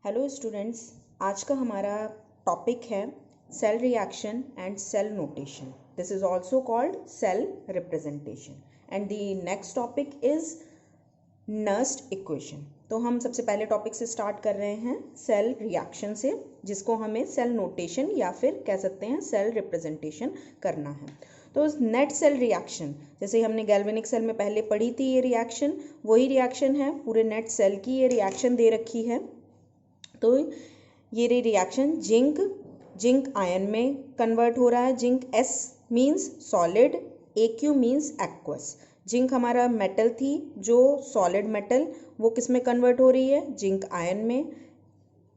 Hello students, आज का हमारा टॉपिक है cell reaction and cell notation. This is also called cell representation and the next topic is Nernst equation. तो हम सबसे पहले टॉपिक से स्टार्ट कर रहे हैं सेल रिएक्शन से, जिसको हमें सेल नोटेशन या फिर कह सकते हैं सेल रिप्रेजेंटेशन करना है. तो नेट सेल रिएक्शन, जैसे हमने गैल्वेनिक सेल में पहले पढ़ी थी, ये रिएक्शन वही रिएक्शन है. पूरे नेट सेल की ये रिएक्शन दे रखी है. तो ये रिएक्शन जिंक आयन में कन्वर्ट हो रहा है. Zinc S means solid, AQ means aqueous. Zinc हमारा मेटल थी, जो सॉलिड मेटल, वो किस में कन्वर्ट हो रही है? जिंक आयन में,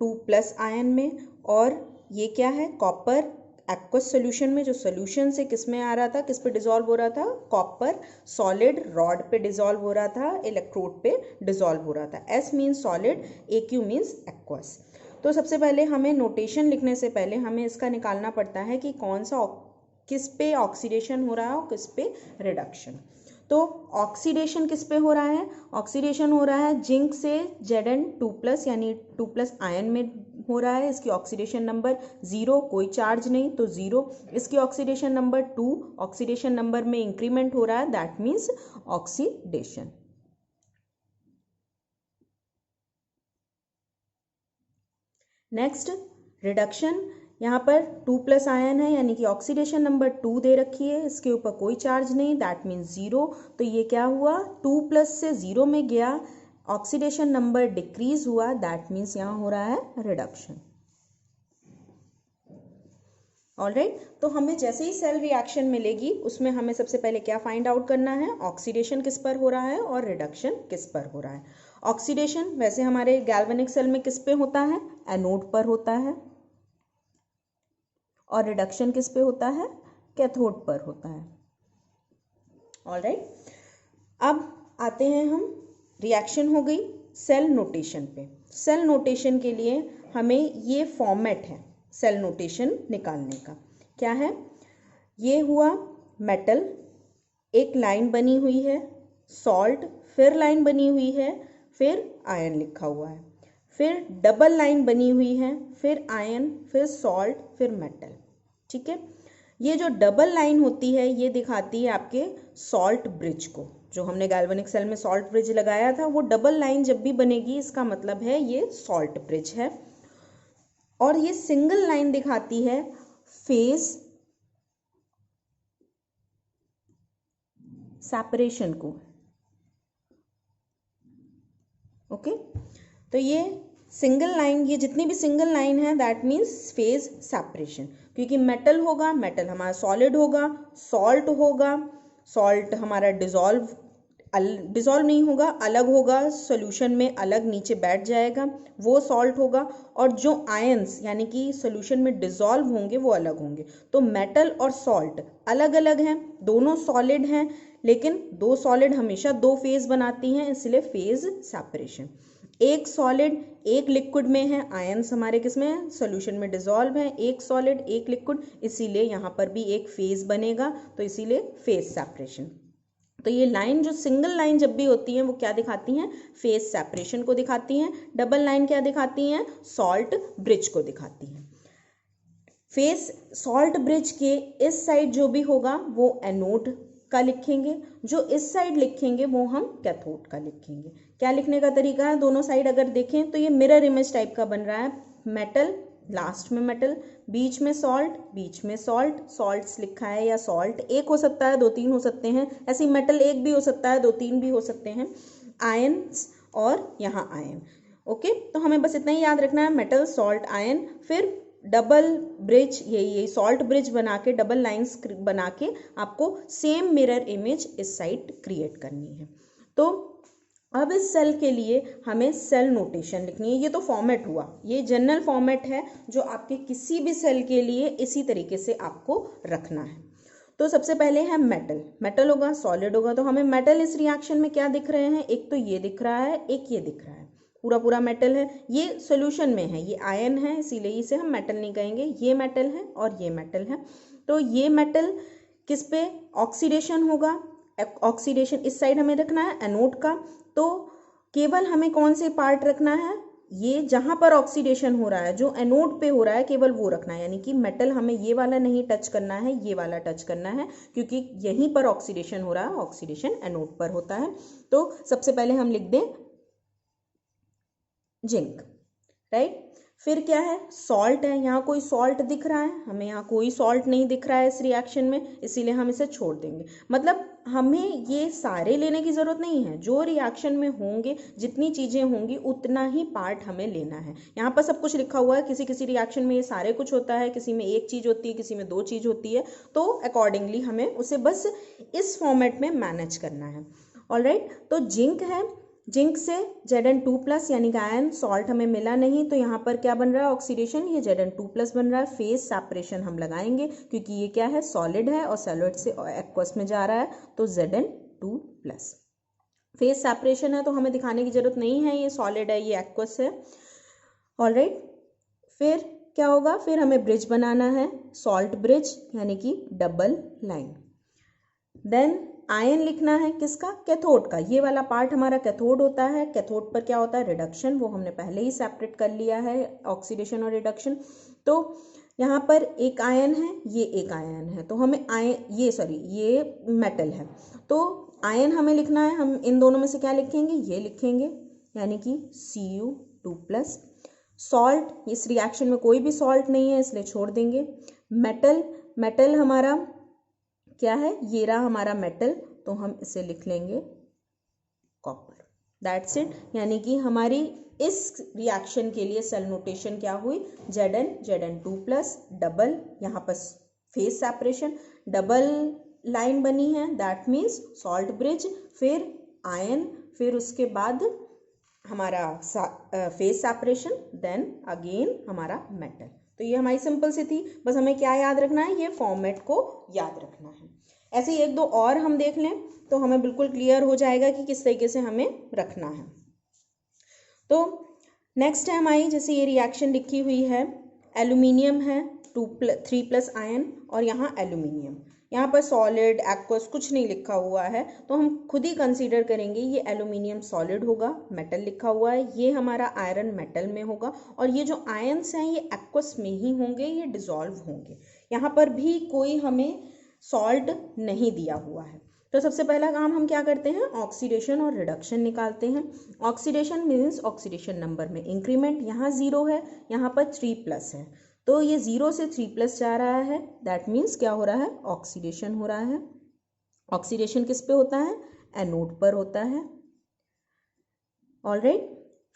2+ आयन में. और ये क्या है? कॉपर एक्वस सोल्यूशन में, जो सोल्यूशन से किस में आ रहा था, किस पे डिसॉल्व हो रहा था? कॉपर सॉलिड रॉड पे डिसॉल्व हो रहा था, इलेक्ट्रोड पे डिसॉल्व हो रहा था. S means solid, AQ means aqueous. तो सबसे पहले हमें नोटेशन लिखने से पहले हमें इसका निकालना पड़ता है कि कौन सा किस पे ऑक्सीडेशन हो रहा है और किस पे रिडक्शन. तो ऑक्सीडेशन किस पे हो रहा है? ऑक्सीडेशन हो रहा है जिंक से Zn2+ यानी 2+ आयन में हो रहा है. इसकी ऑक्सीडेशन नंबर 0, कोई चार्ज नहीं तो 0. इसकी ऑक्सीडेशन नंबर 2, ऑक्सीडेशन नंबर में इंक्रीमेंट हो रहा है, that means oxidation. Next reduction. यहाँ पर 2+ आयन है, यानी कि ऑक्सीडेशन नंबर 2 दे रखी है, इसके ऊपर कोई चार्ज नहीं, दैट मीन्स 0. तो ये क्या हुआ? 2+ से 0 में गया, ऑक्सीडेशन नंबर डिक्रीज हुआ, दैट मीन्स यहाँ हो रहा है रिडक्शन. ऑलराइट. तो हमें जैसे ही सेल रिएक्शन मिलेगी, उसमें हमें सबसे पहले क्या फाइंड आउट करना है? ऑक्सीडेशन किस पर हो रहा है और रिडक्शन किस पर हो रहा है. ऑक्सीडेशन वैसे हमारे गैल्वेनिक सेल में किस पे होता है? एनोड पर होता है. और रिडक्शन किस पे होता है? कैथोड पर होता है. ऑलराइट. अब आते हैं हम, रिएक्शन हो गई, सेल नोटेशन पे. सेल नोटेशन के लिए हमें ये फॉर्मेट है सेल नोटेशन निकालने का. क्या है? ये हुआ मेटल, एक लाइन बनी हुई है, सॉल्ट, फिर लाइन बनी हुई है, फिर आयन लिखा हुआ है, फिर डबल लाइन बनी हुई है, फिर आयन, फिर सॉल्ट, फिर मेटल. ठीक है. ये जो डबल लाइन होती है, ये दिखाती है आपके सॉल्ट ब्रिज को. जो हमने गैल्वेनिक सेल में सॉल्ट ब्रिज लगाया था, वो डबल लाइन जब भी बनेगी, इसका मतलब है ये सॉल्ट ब्रिज है. और ये सिंगल लाइन दिखाती है फेज सेपरेशन को. ओके. तो ये सिंगल लाइन, ये जितनी भी सिंगल लाइन है, दैट मीन्स फेज सेपरेशन. क्योंकि मेटल होगा, मेटल हमारा सॉलिड होगा, सॉल्ट होगा, सॉल्ट हमारा डिसॉल्व नहीं होगा, अलग होगा, सॉल्यूशन में अलग नीचे बैठ जाएगा, वो सॉल्ट होगा. और जो आयंस यानी कि सॉल्यूशन में डिसॉल्व होंगे, वो अलग होंगे. तो मेटल और सॉल्ट अलग अलग हैं, दोनों सॉलिड हैं, लेकिन दो सॉलिड हमेशा दो फेज बनाती हैं, इसलिए फेज सेपरेशन. एक सॉलिड एक लिक्विड में है, आयंस हमारे किस में है? सॉल्यूशन में डिसॉल्व है. एक सॉलिड एक लिक्विड, इसीलिए यहाँ पर भी एक फेज बनेगा, तो इसीलिए फेज सेपरेशन. तो ये लाइन, जो सिंगल लाइन जब भी होती हैं, वो क्या दिखाती हैं? फेज सेपरेशन को दिखाती हैं. डबल लाइन क्या दिखाती हैं? सॉल्ट ब्रिज को दिखाती हैं. फेज सॉल्ट ब्रिज के इस साइड जो भी होगा, वो एनोड का लिखेंगे, जो इस साइड लिखेंगे वो हम कैथोड का लिखेंगे. क्या लिखने का तरीका है? दोनों साइड अगर देखें तो ये मिरर इमेज टाइप का बन रहा है. मेटल, लास्ट में मेटल, बीच में सॉल्ट, बीच में सॉल्ट, सॉल्ट्स लिखा है, या सॉल्ट एक हो सकता है, 2-3 हो सकते हैं. ऐसी मेटल एक भी हो सकता है, 2-3 भी हो सकते हैं. आयन्स और यहाँ आयन. ओके. तो हमें बस इतना ही याद रखना है, मेटल, सॉल्ट, आयन. फिर डबल ब्रिज, यही सॉल्ट ब्रिज बना के, डबल लाइंस बना के आपको सेम मिरर इमेज इस साइड क्रिएट करनी है. तो अब इस सेल के लिए हमें सेल नोटेशन लिखनी है. ये तो फॉर्मेट हुआ, ये जनरल फॉर्मेट है जो आपके किसी भी सेल के लिए इसी तरीके से आपको रखना है. तो सबसे पहले है मेटल. मेटल होगा, सॉलिड होगा, तो हमें मेटल इस रिएक्शन में क्या दिख रहे हैं? एक तो ये दिख रहा है, एक ये दिख रहा है, पूरा पूरा मेटल है. ये सोल्यूशन में है, ये आयन है, इसीलिए इसे हम मेटल नहीं कहेंगे. ये मेटल है और ये मेटल है. तो ये मेटल किस पे ऑक्सीडेशन होगा? ऑक्सीडेशन इस साइड हमें रखना है, एनोड का. तो केवल हमें कौन से पार्ट रखना है? ये जहाँ पर ऑक्सीडेशन हो रहा है, जो एनोड पे हो रहा है, केवल वो रखना है, यानी कि मेटल हमें ये वाला नहीं टच करना है, ये वाला टच करना है, क्योंकि यहीं पर ऑक्सीडेशन हो रहा है, ऑक्सीडेशन एनोड पर होता है। तो सबसे पहले हम लिख दें जिंक, राइट। फिर क्या है, सॉल्ट है। यहाँ कोई सॉल्ट दिख रहा है, हमें यहाँ कोई सॉल्ट नहीं दिख रहा है इस रिएक्शन में, इसीलिए हम इसे छोड़ देंगे। मतलब हमें ये सारे लेने की ज़रूरत नहीं है, जो रिएक्शन में होंगे, जितनी चीज़ें होंगी उतना ही पार्ट हमें लेना है। यहाँ पर सब कुछ लिखा हुआ है, किसी किसी रिएक्शन में ये सारे कुछ होता है, किसी में एक चीज़ होती है, किसी में दो चीज़ होती है, तो अकॉर्डिंगली हमें उसे बस इस फॉर्मेट में मैनेज करना है। ऑलराइट, तो जिंक है, जिंक से Zn2+ यानी कि आयन सॉल्ट हमें मिला नहीं, तो यहाँ पर क्या बन रहा है, ऑक्सीडेशन, ये Zn2+ बन रहा है। फेज सेपरेशन हम लगाएंगे, क्योंकि ये क्या है, सॉलिड है और सॉलिड से एक्वस में जा रहा है, तो Zn2+। फेज सेपरेशन है तो हमें दिखाने की जरूरत नहीं है, ये सॉलिड है, ये एक्वस है। ऑलराइट, फिर क्या होगा, फिर हमें ब्रिज बनाना है, सॉल्ट ब्रिज यानी कि डबल लाइन। देन आयन लिखना है किसका, कैथोड का। ये वाला पार्ट हमारा कैथोड होता है। कैथोड पर क्या होता है, रिडक्शन, वो हमने पहले ही सेपरेट कर लिया है, ऑक्सीडेशन और रिडक्शन। तो यहाँ पर एक आयन है, ये एक आयन है, तो हमें ये मेटल है, तो आयन हमें लिखना है। हम इन दोनों में से क्या लिखेंगे, ये लिखेंगे, यानी कि Cu2+। सॉल्ट, इस रिएक्शन में कोई भी सॉल्ट नहीं है इसलिए छोड़ देंगे। मेटल हमारा क्या है, ये रहा हमारा मेटल, तो हम इसे लिख लेंगे कॉपर। दैट्स इट, यानी कि हमारी इस रिएक्शन के लिए सेल नोटेशन क्या हुई, Zn2+, डबल, यहाँ पर फेज सेपरेशन, डबल लाइन बनी है, दैट मीन्स सॉल्ट ब्रिज, फिर आयन, फिर उसके बाद हमारा फेज सेपरेशन, देन अगेन हमारा मेटल। तो ये हमारी सिंपल सी थी, बस हमें क्या याद रखना है, ये फॉर्मेट को याद रखना है। ऐसे ही एक दो और हम देख लें तो हमें बिल्कुल क्लियर हो जाएगा कि किस तरीके से हमें रखना है। तो नेक्स्ट है हमारी, जैसे ये रिएक्शन लिखी हुई है, एल्यूमिनियम है 3+ आयन, और यहाँ एल्यूमिनियम, यहाँ पर सॉलिड एक्वस कुछ नहीं लिखा हुआ है, तो हम खुद ही कंसीडर करेंगे ये एल्यूमिनियम सॉलिड होगा, मेटल लिखा हुआ है, ये हमारा आयरन मेटल में होगा, और ये जो आयन्स हैं ये एक्वस में ही होंगे, ये डिसॉल्व होंगे। यहाँ पर भी कोई हमें सॉल्ट नहीं दिया हुआ है। तो सबसे पहला काम हम क्या करते हैं, ऑक्सीडेशन और रिडक्शन निकालते हैं। ऑक्सीडेशन मीन्स ऑक्सीडेशन नंबर में इंक्रीमेंट, यहाँ 0 है, यहाँ पर 3+ है, तो ये 0 से 3+ जा रहा है, दैट मीन्स क्या हो रहा है, ऑक्सीडेशन हो रहा है। ऑक्सीडेशन किस पे होता है, एनोड पर होता है। ऑलराइट,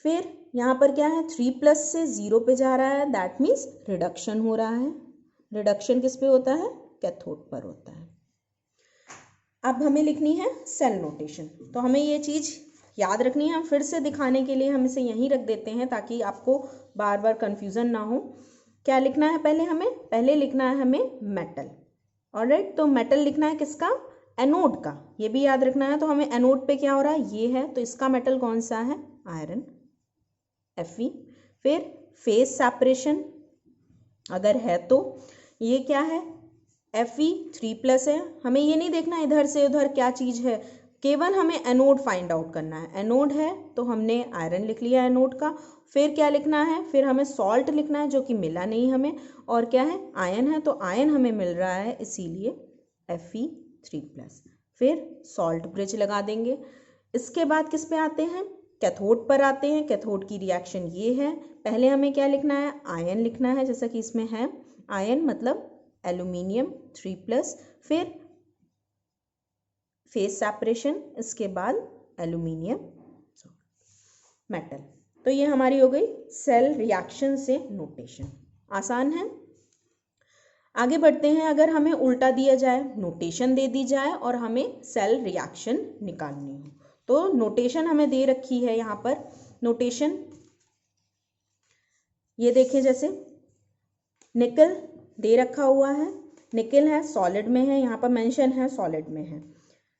फिर यहाँ पर क्या है, 3+ से 0 पे जा रहा है, दैट मीन्स रिडक्शन हो रहा है। रिडक्शन किस पे होता है, कैथोड पर होता है। अब हमें लिखनी है सेल नोटेशन, तो हमें ये चीज़ याद रखनी है। हम फिर से दिखाने के लिए हम इसे यहीं रख देते हैं ताकि आपको बार बार कन्फ्यूज़न ना हो। क्या लिखना है पहले लिखना है हमें मेटल। ऑलराइट, तो मेटल लिखना है किसका, एनोड का, ये भी याद रखना है। तो हमें एनोड पे क्या हो रहा है, ये है, तो इसका मेटल कौन सा है, आयरन, Fe। फिर फेज सेपरेशन अगर है तो ये क्या है, Fe3+ है। हमें ये नहीं देखना इधर से उधर क्या चीज़ है, केवल हमें एनोड फाइंड आउट करना है। एनोड है तो हमने आयरन लिख लिया एनोड का। फिर क्या लिखना है, फिर हमें सॉल्ट लिखना है जो कि मिला नहीं हमें, और क्या है, आयन है, तो आयन हमें मिल रहा है, इसीलिए Fe3+। फिर सॉल्ट ब्रिज लगा देंगे। इसके बाद किस पे आते हैं, कैथोड पर आते हैं। कैथोड की रिएक्शन ये है, पहले हमें क्या लिखना है, आयन लिखना है, जैसा कि इसमें है आयन मतलब एल्यूमिनियम 3+, फिर फेज सेपरेशन, इसके बाद एल्यूमिनियम मेटल। तो ये हमारी हो गई सेल रिएक्शन से नोटेशन। आसान है। आगे बढ़ते हैं, अगर हमें उल्टा दिया जाए, नोटेशन दे दी जाए और हमें सेल रिएक्शन निकालनी हो, तो नोटेशन हमें दे रखी है। यहाँ पर नोटेशन ये देखें, जैसे निकल दे रखा हुआ है, निकल है, सॉलिड में है, यहाँ पर मेंशन है सॉलिड में है।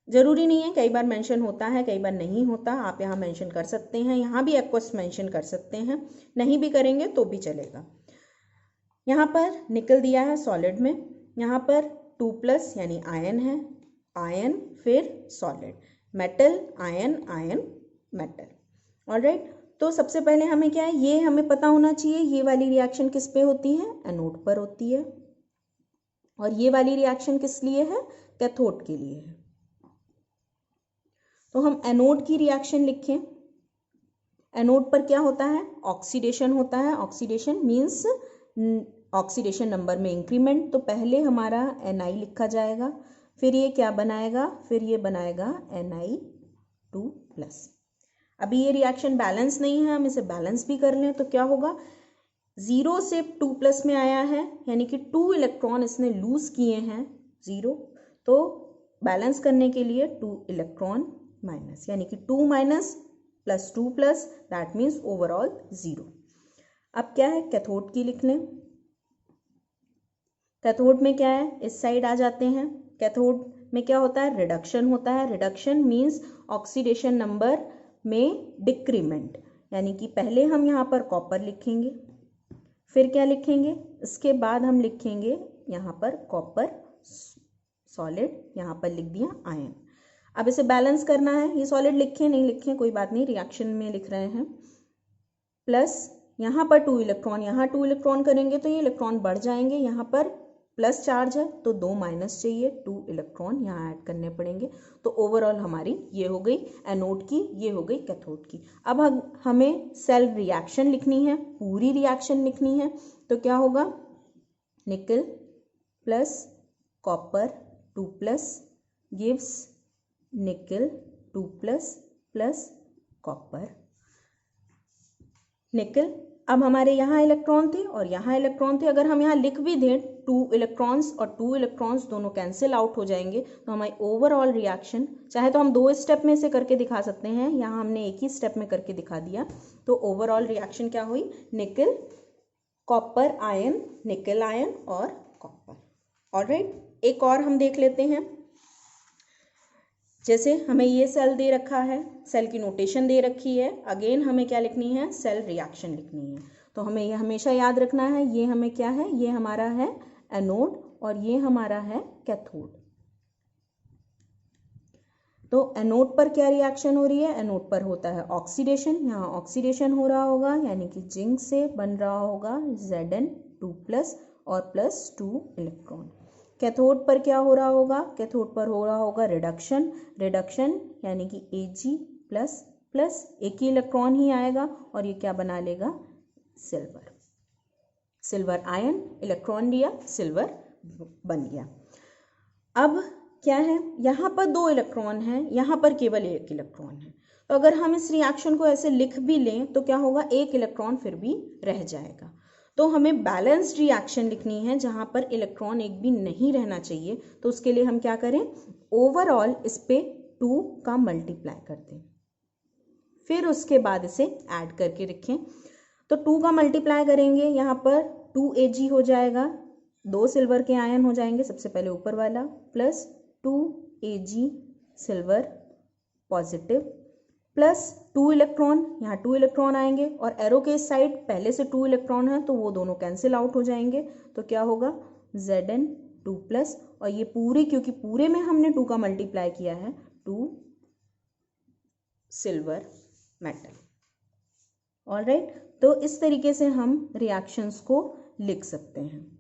ज़रूरी नहीं है, कई बार मेंशन होता है, कई बार नहीं होता, आप यहाँ मेंशन कर सकते हैं, यहाँ भी एक्वस मेंशन कर सकते हैं, नहीं भी करेंगे तो भी चलेगा। यहाँ पर निकल दिया है सॉलिड में, यहाँ पर 2+ यानी आयन है, आयन फिर solid, metal ion ion metal. Alright, तो सबसे पहले हमें क्या है, ये हमें पता होना चाहिए, ये वाली रिएक्शन किस पे होती है, एनोड पर होती है, और ये वाली रिएक्शन किस लिए है, कैथोड के लिए है। तो हम एनोड की रिएक्शन लिखें। एनोड पर क्या होता है, ऑक्सीडेशन होता है। ऑक्सीडेशन मीन्स ऑक्सीडेशन नंबर में इंक्रीमेंट। तो पहले हमारा Na लिखा जाएगा, फिर ये क्या बनाएगा, फिर ये बनाएगा Na2+। अभी ये रिएक्शन बैलेंस नहीं है, हम इसे बैलेंस भी कर लें तो क्या होगा, 0 से 2+ में आया है, यानी कि 2 इलेक्ट्रॉन इसने लूज किए हैं 0, तो बैलेंस करने के लिए 2 इलेक्ट्रॉन माइनस, यानी कि 2 minus plus 2 plus, that means overall 0। अब क्या है, कैथोड की लिख लें। कैथोड में क्या है, इस साइड आ जाते हैं। कैथोड में क्या होता है, रिडक्शन होता है। रिडक्शन मीन्स ऑक्सीडेशन नंबर में डिक्रीमेंट, यानी कि पहले हम यहाँ पर कॉपर लिखेंगे, फिर क्या लिखेंगे, इसके बाद हम लिखेंगे यहाँ पर कॉपर सॉलिड, यहाँ पर लिख दिया आयन। अब इसे बैलेंस करना है, ये सॉलिड लिखे नहीं लिखे कोई बात नहीं, रिएक्शन में लिख रहे हैं। प्लस यहाँ पर 2 इलेक्ट्रॉन, यहाँ 2 इलेक्ट्रॉन करेंगे तो ये इलेक्ट्रॉन बढ़ जाएंगे, यहाँ पर प्लस चार्ज है तो 2 माइनस चाहिए, 2 इलेक्ट्रॉन यहाँ ऐड करने पड़ेंगे। तो ओवरऑल हमारी ये हो गई एनोड की, ये हो गई कैथोड की। अब हमें सेल रिएक्शन लिखनी है, पूरी रिएक्शन लिखनी है। तो क्या होगा, निकल प्लस कॉपर 2+ गिव्स निकल 2+ प्लस कॉपर निकल। अब हमारे यहाँ इलेक्ट्रॉन थे और यहाँ इलेक्ट्रॉन थे, अगर हम यहाँ लिख भी दें 2 इलेक्ट्रॉन्स और 2 इलेक्ट्रॉन्स दोनों कैंसिल आउट हो जाएंगे, तो हमारी ओवरऑल रिएक्शन, चाहे तो हम 2 स्टेप में से करके दिखा सकते हैं, यहाँ हमने एक ही स्टेप में करके दिखा दिया। तो ओवरऑल रिएक्शन क्या हुई, निकल कॉपर आयन, निकल आयन और कॉपर। ऑलराइट, एक और हम देख लेते हैं। जैसे हमें ये सेल दे रखा है, सेल की नोटेशन दे रखी है, अगेन हमें क्या लिखनी है, सेल रिएक्शन लिखनी है। तो हमें ये हमेशा याद रखना है, ये हमें क्या है, ये हमारा है एनोड और ये हमारा है कैथोड। तो एनोड पर क्या रिएक्शन हो रही है, एनोड पर होता है ऑक्सीडेशन, यहाँ ऑक्सीडेशन हो रहा होगा, यानी कि जिंक से बन रहा होगा Zn2+ और +2 इलेक्ट्रॉन। कैथोड पर क्या हो रहा होगा, कैथोड पर हो रहा होगा रिडक्शन, रिडक्शन यानी कि Ag++ एक ही इलेक्ट्रॉन ही आएगा और ये क्या बना लेगा, सिल्वर, सिल्वर आयन, इलेक्ट्रॉन लिया, सिल्वर बन गया। अब क्या है, यहाँ पर 2 इलेक्ट्रॉन हैं, यहाँ पर केवल 1 इलेक्ट्रॉन है। तो अगर हम इस रिएक्शन को ऐसे लिख भी लें तो क्या होगा, 1 इलेक्ट्रॉन फिर भी रह जाएगा। तो हमें बैलेंस्ड रिएक्शन लिखनी है जहाँ पर इलेक्ट्रॉन एक भी नहीं रहना चाहिए। तो उसके लिए हम क्या करें, ओवरऑल इस पे 2 का मल्टीप्लाई कर दें, फिर उसके बाद इसे ऐड करके रखें। तो 2 का मल्टीप्लाई करेंगे, यहाँ पर 2Ag हो जाएगा, 2 सिल्वर के आयन हो जाएंगे, सबसे पहले ऊपर वाला, plus 2Ag silver positive plus 2 electron, यहाँ 2 इलेक्ट्रॉन आएंगे और एरो के साइड पहले से 2 इलेक्ट्रॉन है तो वो दोनों कैंसिल आउट हो जाएंगे। तो क्या होगा, Zn2+ और ये पूरे, क्योंकि पूरे में हमने 2 का मल्टीप्लाई किया है, 2 सिल्वर मेटल। ऑलराइट, तो इस तरीके से हम रिएक्शंस को लिख सकते हैं।